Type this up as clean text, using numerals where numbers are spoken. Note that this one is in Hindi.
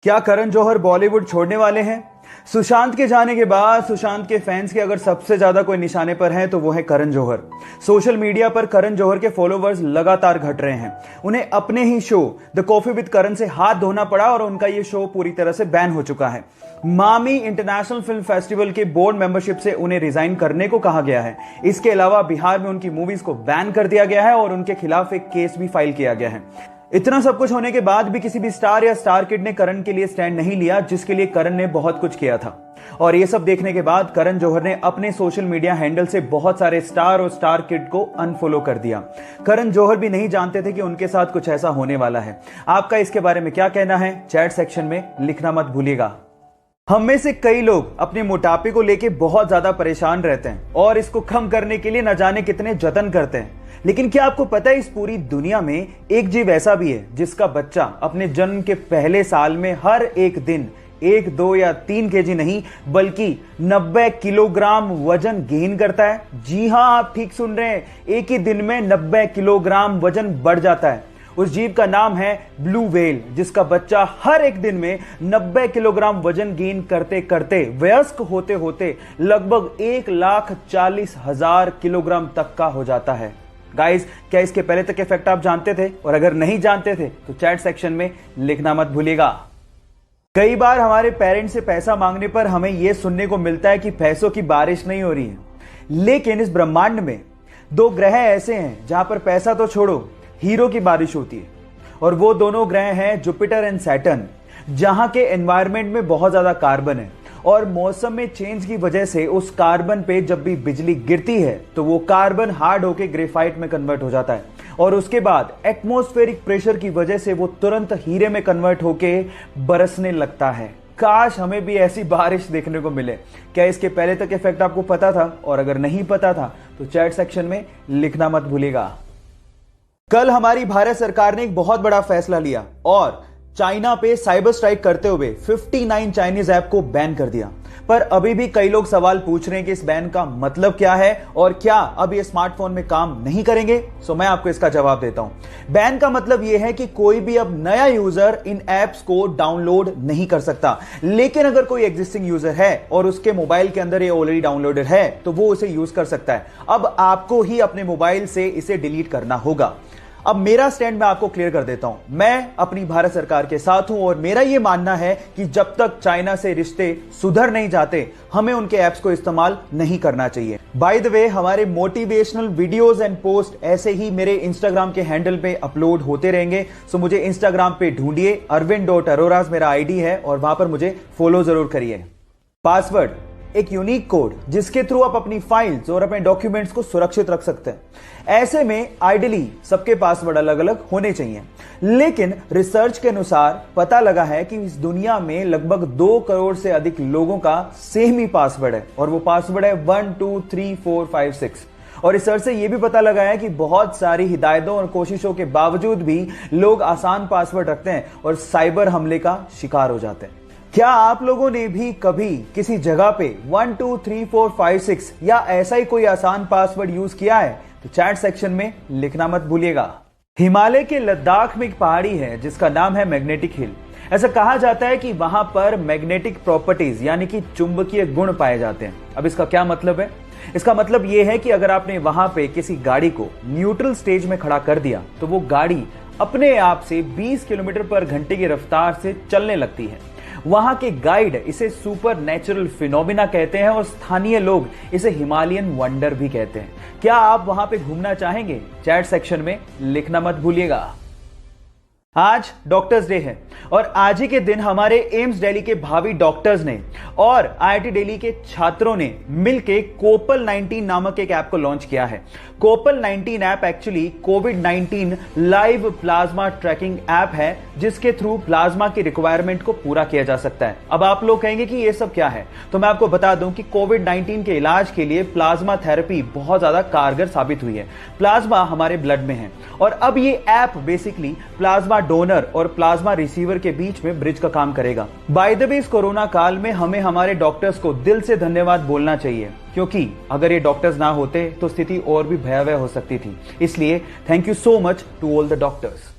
क्या करण जौहर बॉलीवुड छोड़ने वाले हैं? सुशांत के जाने के बाद सुशांत के फैंस के अगर सबसे ज्यादा कोई निशाने पर है तो वो है करण जौहर। सोशल मीडिया पर करण जौहर के फॉलोवर्स लगातार घट रहे हैं। उन्हें अपने ही शो द कॉफी विद करण से हाथ धोना पड़ा और उनका ये शो पूरी तरह से बैन हो चुका है। मामी इंटरनेशनल फिल्म फेस्टिवल के बोर्ड मेंबरशिप से उन्हें रिजाइन करने को कहा गया है। इसके अलावा बिहार में उनकी मूवीज को बैन कर दिया गया है और उनके खिलाफ एक केस भी फाइल किया गया है। इतना सब कुछ होने के बाद भी किसी भी स्टार या स्टार किड ने करण के लिए स्टैंड नहीं लिया, जिसके लिए करण ने बहुत कुछ किया था। और ये सब देखने के बाद करण जौहर ने अपने सोशल मीडिया हैंडल से बहुत सारे स्टार और स्टार किड को अनफॉलो कर दिया। करण जौहर भी नहीं जानते थे कि उनके साथ कुछ ऐसा होने वाला है। आपका इसके बारे में क्या कहना है? चैट सेक्शन में लिखना मत भूलिएगा। हम में से कई लोग अपने मोटापे को लेके बहुत ज्यादा परेशान रहते हैं और इसको कम करने के लिए न जाने कितने जतन करते हैं। लेकिन क्या आपको पता है इस पूरी दुनिया में एक जीव ऐसा भी है जिसका बच्चा अपने जन्म के पहले साल में हर एक दिन 1, 2 या 3 केजी नहीं बल्कि 90 किलोग्राम वजन गेन करता है? जी हां, आप ठीक सुन रहे हैं, एक ही दिन में 90 किलोग्राम वजन बढ़ जाता है। उस जीव का नाम है ब्लू व्हेल, जिसका बच्चा हर एक दिन में 90 किलोग्राम वजन गेन करते करते वयस्क होते होते लगभग 1,40,000 किलोग्राम तक का हो जाता है। गाइस, क्या इसके पहले तक के फैक्ट आप जानते थे? और अगर नहीं जानते थे तो चैट सेक्शन में लिखना मत भूलिएगा। कई बार हमारे पेरेंट्स से पैसा मांगने पर हमें यह सुनने को मिलता है कि पैसों की बारिश नहीं हो रही है। लेकिन इस ब्रह्मांड में 2 ग्रह ऐसे हैं जहां पर पैसा तो छोड़ो, हीरो की बारिश होती है। और वो दोनों ग्रह हैं जुपिटर एंड सैटर्न, जहां के एनवायरमेंट में बहुत ज्यादा कार्बन है और मौसम में चेंज की वजह से उस कार्बन पे जब भी बिजली गिरती है तो वो कार्बन हार्ड होकर ग्रेफाइट में कन्वर्ट हो जाता है और उसके बाद एटमॉस्फेरिक प्रेशर की वजह से वो तुरंत हीरे में कन्वर्ट होके बरसने लगता है। काश हमें भी ऐसी बारिश देखने को मिले। क्या इसके पहले तक इफेक्ट आपको पता था? और अगर नहीं पता था तो चैट सेक्शन में लिखना मत भूलिएगा। कल हमारी भारत सरकार ने एक बहुत बड़ा फैसला लिया और चाइना पे साइबर स्ट्राइक करते हुए 59 चाइनीज ऐप को बैन कर दिया। पर अभी भी कई लोग सवाल पूछ रहे हैं कि इस बैन का मतलब क्या है और क्या अब ये स्मार्टफोन में काम नहीं करेंगे? सो मैं आपको इसका जवाब देता हूं। बैन का मतलब यह है कि कोई भी अब नया यूजर इन ऐप्स को डाउनलोड नहीं कर सकता। लेकिन अगर कोई एग्जिस्टिंग यूजर है और उसके मोबाइल के अंदर ये ऑलरेडी डाउनलोडेड है तो वो उसे यूज कर सकता है। अब आपको ही अपने मोबाइल से इसे डिलीट करना होगा। अब मेरा स्टैंड मैं आपको क्लियर कर देता हूं। मैं अपनी भारत सरकार के साथ हूं और मेरा यह मानना है कि जब तक चाइना से रिश्ते सुधर नहीं जाते हमें उनके ऐप्स को इस्तेमाल नहीं करना चाहिए। बाय द वे, हमारे मोटिवेशनल वीडियोस एंड पोस्ट ऐसे ही मेरे इंस्टाग्राम के हैंडल पे अपलोड होते रहेंगे। सो मुझे इंस्टाग्राम पे ढूंढिए, arvind.aroras मेरा आईडी है और वहां पर मुझे फॉलो जरूर करिए। पासवर्ड एक यूनिक कोड जिसके थ्रू आप अपनी फाइल्स और अपने डॉक्यूमेंट्स को सुरक्षित रख सकते हैं। ऐसे में आइडियली सबके पासवर्ड अलग अलग होने चाहिए, लेकिन रिसर्च के अनुसार पता लगा है कि इस दुनिया में लगभग 2 करोड़ से अधिक लोगों का सेम ही पासवर्ड है और वो पासवर्ड है 1 2 3 4 5 6। और रिसर्च से यह भी पता लगा है कि बहुत सारी हिदायतों और कोशिशों के बावजूद भी लोग आसान पासवर्ड रखते हैं और साइबर हमले का शिकार हो जाते हैं। क्या आप लोगों ने भी कभी किसी जगह पे 1 2 3 4 5 6 या ऐसा ही कोई आसान पासवर्ड यूज किया है? तो चैट सेक्शन में लिखना मत भूलिएगा। हिमालय के लद्दाख में एक पहाड़ी है जिसका नाम है मैग्नेटिक हिल। ऐसा कहा जाता है कि वहां पर मैग्नेटिक प्रॉपर्टीज यानी कि चुंबकीय गुण पाए जाते हैं। अब इसका क्या मतलब है? इसका मतलब यह है कि अगर आपने वहां पे किसी गाड़ी को न्यूट्रल स्टेज में खड़ा कर दिया तो वो गाड़ी अपने आप से 20 किलोमीटर पर घंटे की रफ्तार से चलने लगती है। वहां के गाइड इसे सुपर नेचुरल फिनोमिना कहते हैं और स्थानीय लोग इसे हिमालयन वंडर भी कहते हैं। क्या आप वहां पे घूमना चाहेंगे? चैट सेक्शन में लिखना मत भूलिएगा। आज डॉक्टर्स डे है और आज ही के दिन हमारे एम्स दिल्ली के भावी डॉक्टर्स ने और आईआईटी दिल्ली के छात्रों ने मिलकर कोपल 19 नामक एक ऐप को लॉन्च किया है। कोपल 19 ऐप एक्चुअली कोविड-19 लाइव प्लाज्मा ट्रैकिंग ऐप है जिसके थ्रू प्लाज्मा की रिक्वायरमेंट को पूरा किया जा सकता है। अब आप लोग कहेंगे कि ये सब क्या है, तो मैं आपको बता दूं कि कोविड-19 के इलाज के लिए प्लाज्मा थेरेपी बहुत ज्यादा कारगर साबित हुई है। प्लाज्मा हमारे ब्लड में है और अब ये ऐप बेसिकली प्लाज्मा डोनर और प्लाज्मा रिसीवर के बीच में ब्रिज का काम करेगा। बाय द वे, इस कोरोना काल में हमें हमारे डॉक्टर्स को दिल से धन्यवाद बोलना चाहिए, क्योंकि अगर ये डॉक्टर्स ना होते तो स्थिति और भी भयावह हो सकती थी। इसलिए thank you so much to all the doctors.